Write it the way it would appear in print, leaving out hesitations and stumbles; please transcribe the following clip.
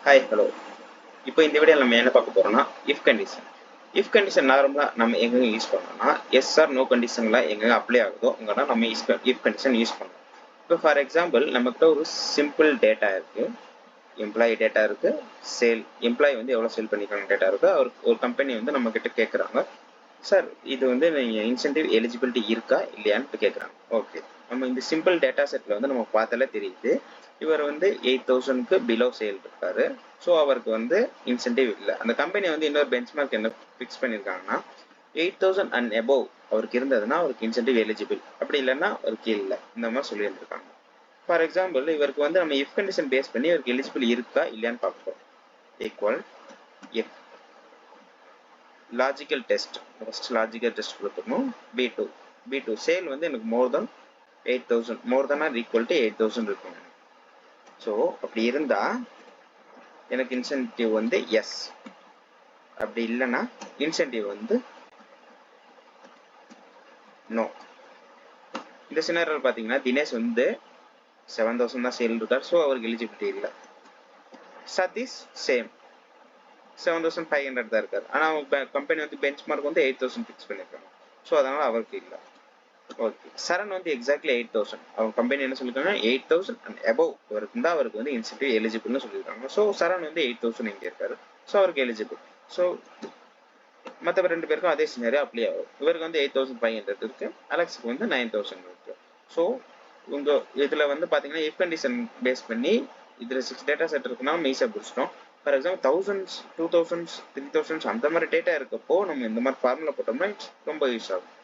Hi hello. இப்போ இந்த வீடியோவில் நம்ம என்ன பார்க்க போகிறோம்னா இஃப் கண்டிஷன். இஃப் கண்டிஷன் நார்மலாக நம்ம எங்கே யூஸ் பண்ணோம்னா எஸ் ஆர் நோ கண்டிஷனில் எங்கே அப்ளை ஆகுதோ அங்கே நம்ம இஃப் கண்டிஷன் யூஸ் பண்ணோம். இப்போ ஃபார் எக்ஸாம்பிள் நம்மகிட்ட ஒரு சிம்பிள் டேட்டா இருக்குது, எம்ப்ளாயி டேட்டா இருக்குது, சேல் எம்ப்ளாயி வந்து எவ்வளோ சேல் பண்ணிக்கிறாங்க டேட்டா இருக்குது. ஒரு கம்பெனி வந்து நம்மக்கிட்ட கேட்குறாங்க, சார் இது வந்து நீங்கள் இன்சென்டிவ் எலிஜிபிலிட்டி இருக்கா இல்லையான்னு கேட்குறாங்க. ஓகே, நம்ம இந்த சிம்பிள் டேட்டா செட்டில் வந்து நம்ம பார்த்தாலே தெரியுது, இவர் வந்து 8,000க்கு பிலோ சேல் இருக்காரு. ஸோ அவருக்கு வந்து இன்சென்டிவ் இல்லை. அந்த கம்பெனி வந்து இன்னொரு பெஞ்ச்மார்க் என்ன ஃபிக்ஸ் பண்ணியிருக்காங்கன்னா 8,000 அண்ட் எபோவ் அவருக்கு இருந்ததுன்னா அவருக்கு இன்சென்டிவ் எலிஜிபிள், அப்படி இல்லைன்னா அவருக்கு இல்லை, இந்த மாதிரி சொல்லியிருக்காங்க. ஃபார் எக்ஸாம்பிள் இவருக்கு வந்து நம்ம இஃப் கண்டிஷன் பேஸ் பண்ணி இவருக்கு எலிஜிபிள் இருக்கா இல்லையான்னு பார்ப்போம். Equal if logical test, first logical test கொடுத்துக்கணும். B2 சேல் வந்து எனக்கு more than 8,000, more than or equal to 8,000 இருக்கும். ஸோ அப்படி இருந்தா எனக்கு இன்சென்டிவ் வந்து எஸ், அப்படி இல்லைன்னா இன்சென்டிவ் வந்து நோ. இந்த சினாரியோவில் பார்த்தீங்கன்னா தினேஷ் வந்து 7,000 தான் சேல் இருக்கார், ஸோ அவருக்கு எலிஜிபிலிட்டி இல்லை. சதீஷ் சேம் 7,500 தான் இருக்கார், ஆனால் அவங்க கம்பெனி வந்து பெஞ்ச் மார்க் வந்து 8,000 ஃபிக்ஸ் பண்ணியிருக்காங்க, ஸோ அதனால அவருக்கு இல்லை. ஓகே, சரண் வந்து எக்ஸாக்ட்லி 8,000, அவங்க கம்பெனி என்ன சொல்லியிருக்காங்க 8,000 அண்ட் அபவ் இவருக்கு இருந்தால் அவருக்கு வந்து இன்சென்டிவ் எலிஜிபிள்னு சொல்லியிருக்காங்க. ஸோ சரண் வந்து 8,000 இங்கே இருக்காரு, ஸோ அவருக்கு எலிஜிபிள். ஸோ மற்ற 2 பேருக்கும் அதே சினாரியோ அப்ளை ஆகும். இவருக்கு வந்து 8,500 இருக்கு, அலெக்ஸுக்கு வந்து 9,000 இருக்கு. ஸோ உங்க இதில் வந்து பார்த்தீங்கன்னா இஃப் கண்டிஷன் பேஸ் பண்ணி இதில் 6 டேட்டா செட் இருக்குன்னா நம்ம ஈஸியாக பிடிச்சிட்டோம். For example 1000s 2,000s 3,000s அந்த மாதிரி டேட்டா இருக்கப்போ நம்ம இந்த மாதிரி ஃபார்முலா போட்டோம்னா ரொம்ப யூஸ் ஆகும்.